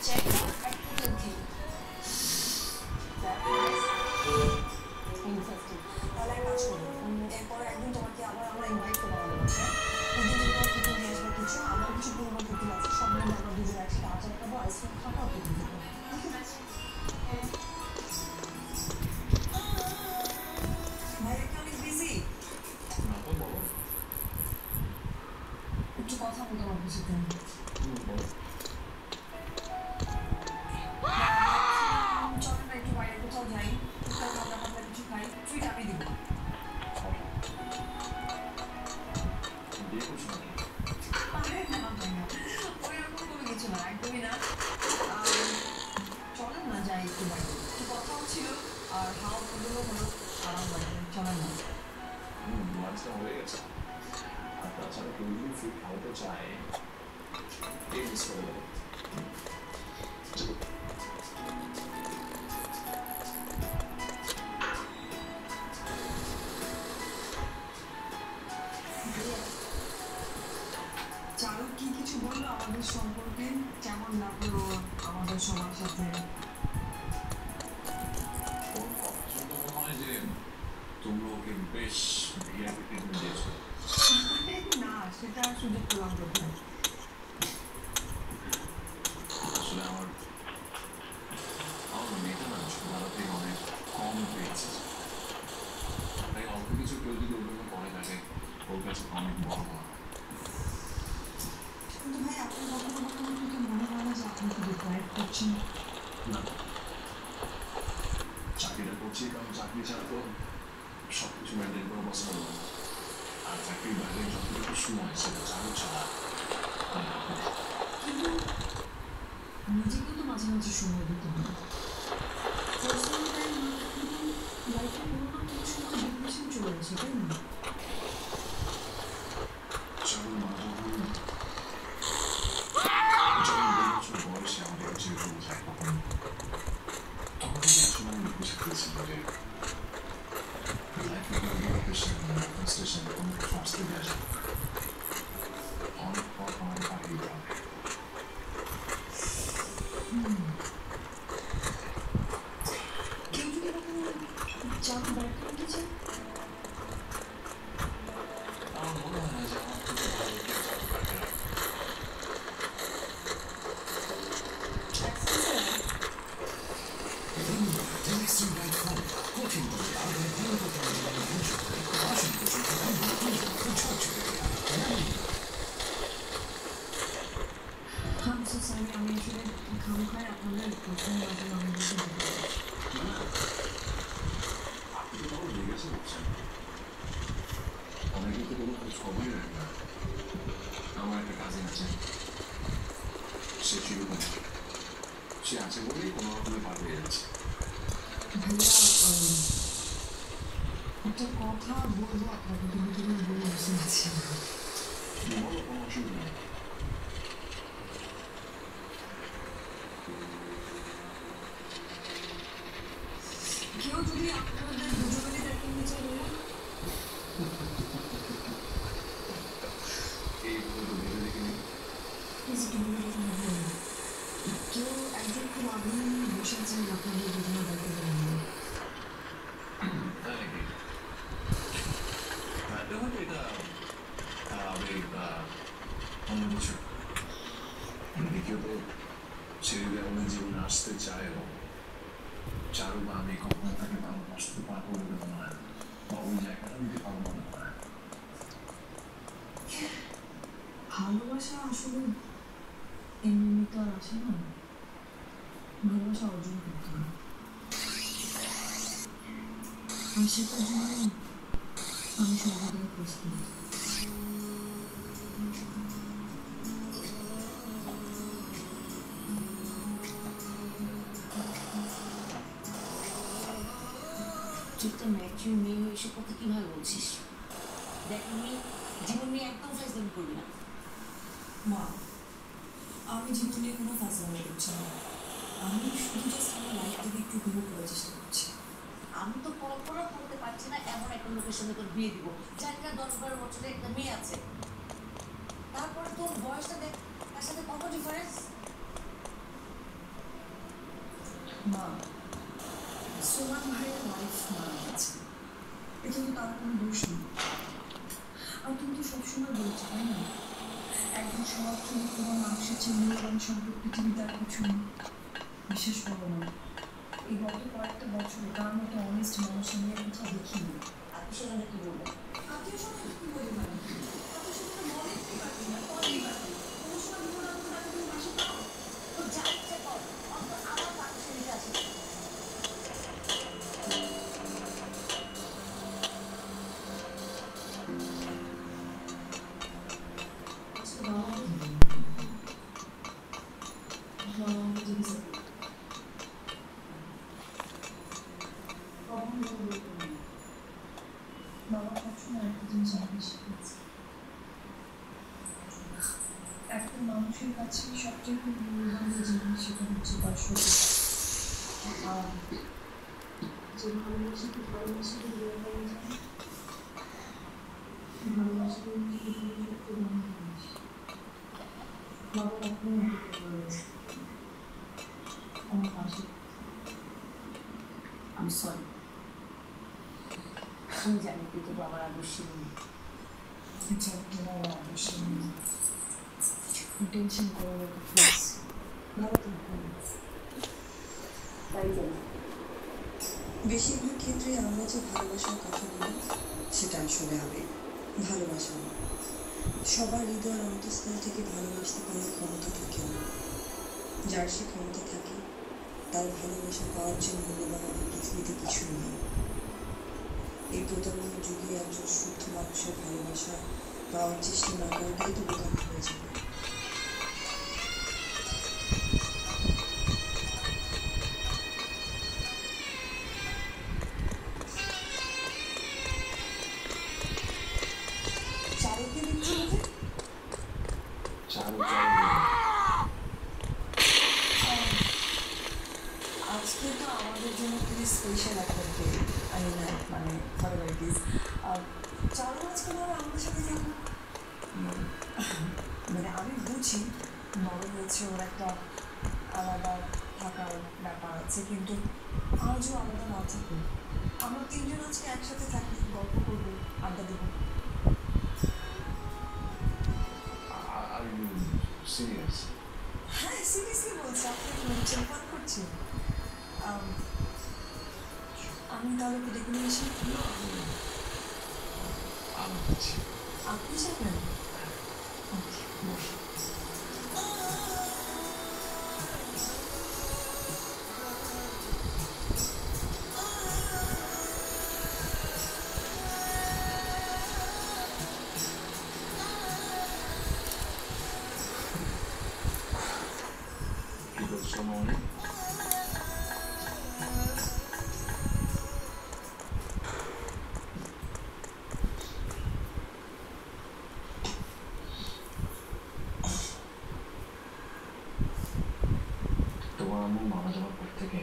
check R total view that is interesting তাহলে এক কাজ করবো এরপর একদিন তোমাকে আবার আমরা ইনভাইট করবো আমাদের বাসায় ওদিন তুমি তোমার পুতুল নিয়ে আসবে কিছু আমার কিছু পুরোনো পুতুল আছে সব মিলে আমরা দুজন একসাথে আচার খাবো আইসক্রিম খাবো আর পুতুল খাবো ভাইয়া কি অনেক বিজি একটু কথা বলতে আমার বুঝতে চলো না একটু বাইরে কোথাও যাই কোথাও ঠান্ডা ঠান্ডা কিছু খাই ট্রিট আমি দিব ওইরকম কোনো কিছু না একদমই না চলেন না যাই একটু বাইরে একটু কথাও ছিল আর হাওয়া বদলও হলো আরাম লাগে চলেন না লাঞ্চটা হয়ে গেছে আর তাছাড়া কেউ যদি ফুড খাওয়াতে চায় এই মিস করে দেবে চারু কি কিছু বললো আমাদের সম্পর্কে কেমন লাগলো আমাদের সবার সাথে তোমরা ওকে বেশ বিয়াকে ট্রিটমেন্ট দিয়েছো না সেটা সুযোগ পেলাম কোথায় আসলে আমার মেয়েটা না ছোটবেলা থেকে অনেক কম পেয়েছে তাই অল্প কিছু কেউ যদি ওর জন্য করে থাকে ওর কাছে অনেক বড় হয় কিন্তু ভাই আপনার কখনো কখনো কিন্তু মনে হয় না যে আপনি কি ডিপ্রাইভ করছেন না চাকরিটা করছি কারণ চাকরি ছাড়া তো সব কিছু মেনটেন করা পসিবল না আর চাকরির বাইরে যতটুকু সময় সেটা চালু ছাড়া কিন্তু নিজেকেও তো মাঝে মাঝে সময় দিতে হবে পার্সোনাল টাইম না কিন্তু লাইফে কোনো না কোনো সময় ডিপ্রেশন চলে আসে তাই না চালু মা যখন 2 বছর বয়সে আমাদের যেরকম যায় তখন থেকে আসলে আমি বুঝে পেরেছি যে লাইফে কোনো ডিপ্রেশন ফ্রাস্ট্রেশন কোনো কিছু আসতে দেওয়া যায় অনেক পর আমাদের পাঠিয়ে দিতে হবে কেউ যদি এরকম চাকরি ব্যাক করতে চায় আমার মনে হয় না যে আমার থেকে ভালো কেউ চাকরি পাঠিয়ে রাখবে I'm so sorry আমি আসলে খামখায় আপনাদের প্রথম বাজে আমি বুঝতে পারছি আপনি তো তাও লেগেছে বলছেন অনেকে তো কোনো খোঁজ খবরই রাখে না আমার একটা কাজিন আছে সে চিরকম সে আছে বলেই কোনো রকমে পার হয়ে যাচ্ছে ভাইয়া একটা কথা বলবো আপনাকে কিন্তু তুমি বলে বসে আছি বলো কোনো অসুবিধা নেই কেউ যদি আপনাদের দুজনেরই দেখেন নিচে বলুন এইভাবে তো ভেবে দেখিনি প্লিজ একটু বলে দেখুন কেউ একজন খুব আগ্রহী বসে আছেন আপনাদের দুজনের দায়িত্ব দেবেন তাই নাকি হয়তো এটা আবেগ বা অন্য কিছু দ্বিতীয়ত ছেড়ে আমাদের জীবনে আসতে চায় এবং চারু বা আমি কখনো তাকে ভালোবাসতে পারবো বলে মনে হয় না বা ওই জায়গাটা নিতে পারবো মনে হয় না ভালোবাসা আসলে এমনি তো আর আসে না ভালোবাসা অর্জন করতে হয় আর সেটার জন্য আমি সর্বদাই প্রস্তুত তুই তো ম্যাচিউর মেয়ে হয়ে এসব কথা কিভাবে বলছিস দেখ আমি জীবন নিয়ে একদম ফাইজলামি করবি না মা আমি জীবন নিয়ে কোনো ফাজলামি করছি না আমি শুধু জাস্ট আমার লাইফটাকে একটু উপভোগ করার চেষ্টা করছি আমি তো কল্পনা করতে পারছি না এমন একটা লোকের সঙ্গে তোর বিয়ে দিব যার কিনা 10-12 বছরের একটা মেয়ে আছে তারপরে তোর বয়সটা দেখ তার সাথে কত ডিফারেন্স মা সোমান ভাইয়ের ওয়াইফ মারা গেছে, এটা তো তার কোনো দোষ নেই। আর তুমি তো সবসময় বলছো তাই না, একজন সব থেকে তোমার মানুষের চেয়ে মূল্যবান সম্পদ পৃথিবীতে আর কিছু নেই। বিশেষ করো না, এই গত কয়েকটা বছরে তার মতো অনেস্ট মানুষ আমি আর কোথাও দেখিনি। আপনি সেখানে কি বলবেন? আত্মীয় স্বজন কি বলি মানে আত্মীয় স্বজন বলেই পারবি না, করেই পারবি কোনো সময় দিব না কোনো টাকা তুমি মাসে পাও। তো যা ইচ্ছে কর, অন্তত আমার পার্টিশনটা আছে। আজকে বাবা আমাকে জিজ্ঞেস কখন বলবো বাবা সবসময় একটা জিনিস আমাকে শিখিয়েছে, একটা মানুষের কাছে সবচেয়ে মূল্যবান যে জিনিস সেটা হচ্ছে তার সত্যি। যে ভালোবাসাকে ভালোবাসাকে বিয়ে করা যায়, ভালোবাসাকে সত্যি মনে জিনিস বাবা কখনো আমাকে বলেছে আমার পাশে। আমি সরি, আমি জানি তুই তো বাবার আদর্শী নেই। আচ্ছা তোমার অবশ্যই টেনশন করো না প্লিজ, ভালো থাকো। তাই জানি বেশিরভাগ ক্ষেত্রে আমরা যে ভালোবাসার কথা বলি সেটা আসলে আবেগ, ভালোবাসা না। সবার হৃদয়ের অন্তঃস্থল থেকে ভালোবাসতে পারার ক্ষমতা থাকে না। যার সে ক্ষমতা থাকে তার ভালোবাসা পাওয়ার জন্য মূল্যবান আমার পৃথিবীতে কিছু নেই। এই প্রতারণার যুগে একজন শুদ্ধ মানুষের ভালোবাসা পাওয়ার চেষ্টা না করাটাই তো বোকামি হয়ে যাবে। চারুকে দিচ্ছি যে চারু আজকে তো আমাদের জন্য খুবই স্পেশাল একটা ডে। আমি না মানে ফরমালিটিস চারু আজকে ধরো আমাদের সাথে থাকুক, মানে আমি বুঝি বড় হয়েছে ওর একটা আলাদা থাকার ব্যাপার আছে, কিন্তু আজও আলাদা না থাকুক, আমরা তিনজন আজকে একসাথে থাকি, গল্প করবো, আড্ডা দেবো। Are you serious? হ্যাঁ সিরিয়াসলি বলছি, আপনি বলছেন ফান করছি। আমি তাহলে কি ডেকে নিয়ে এসে আমি বলছি আপনি যাবেন? ওকে বসে কি করছো মনে? তোমার আম্মু মারা যাওয়ার পর থেকে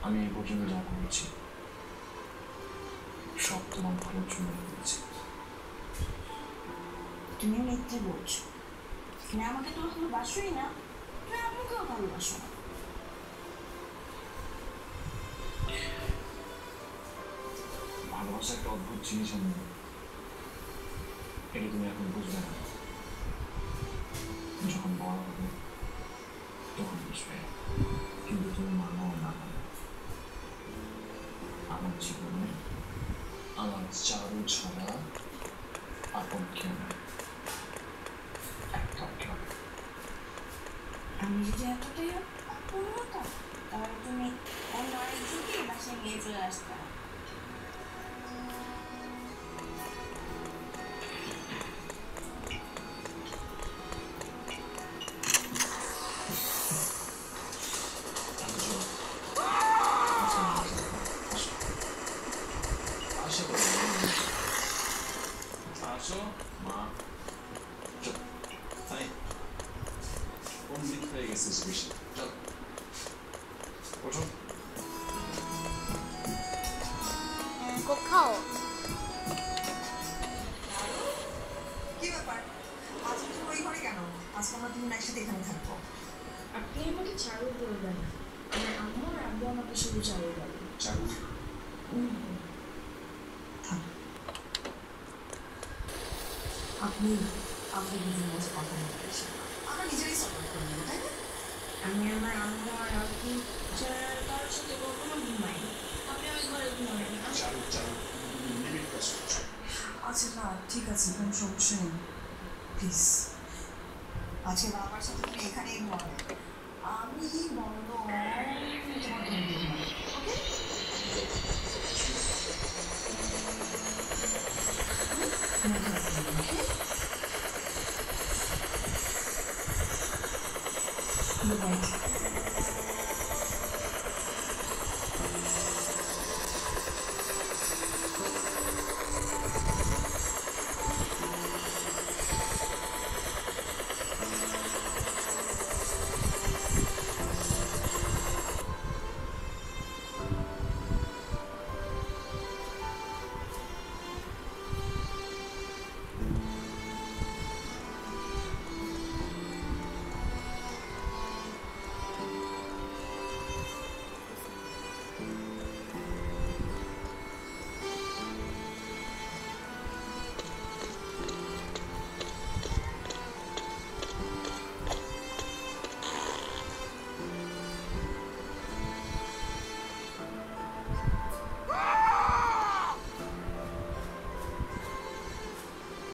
আমি এই পর্যন্ত যা করেছি সব তোমার ভালোর জন্য করেছি। তুমি মিথ্যে বলছো। তুমি আমাকে তো ভালোবাসোই না, তুমি আমাকেও ভালোবাসো না। ভালোবাসা একটা অদ্ভুত জিনিস, আমি এটা তুমি এখন বুঝবে না, যখন বড় হবে তখন বুঝবে। কিন্তু তুমি মানো না মানো, আমার জীবনে আমার চারু ছাড়া আপন কেউ নেই, একটাও কেউ নেই। আমি যদি এতটাই আপন হতাম তাহলে তুমি অন্য আরেকজনকে বাসায় নিয়ে চলে আসতে। আসো মা, তাই কোন দিক হয়ে গেছিস বেশি? চল ওঠো। কোথাও কি ব্যাপার আজকে তুমি ওই ঘরে কেন? আজকে আমরা তিনজন একসাথে এখানে থাকবো। আপনি আমাকে চারু বলবেন না, আমার আম্মু আর আব্বু আমাকে শুধু চারু বলে। চারু থাক। আপনি আমাদের দুজনের মাঝে কথা বলতে এসেছেন, আমরা নিজেরাই সলভ করে নেবো, তাই না? আমি আমার আম্মু আর আব্বু ছাড়া কারোর সাথে কখনো ঘুমাইনি। আপনি আমার ঘরে ঘুমাবেন না। চারু চারু লিমিট ক্রস করছো। আচ্ছা না ঠিক আছে, কোনো সমস্যা নেই, প্লিজ আজকে বাবার সাথে তুমি এখানেই ঘুমাবে, আমি বন্ধ তোমার রুমে গিয়ে ঘুমাবো, ওকে? Good night.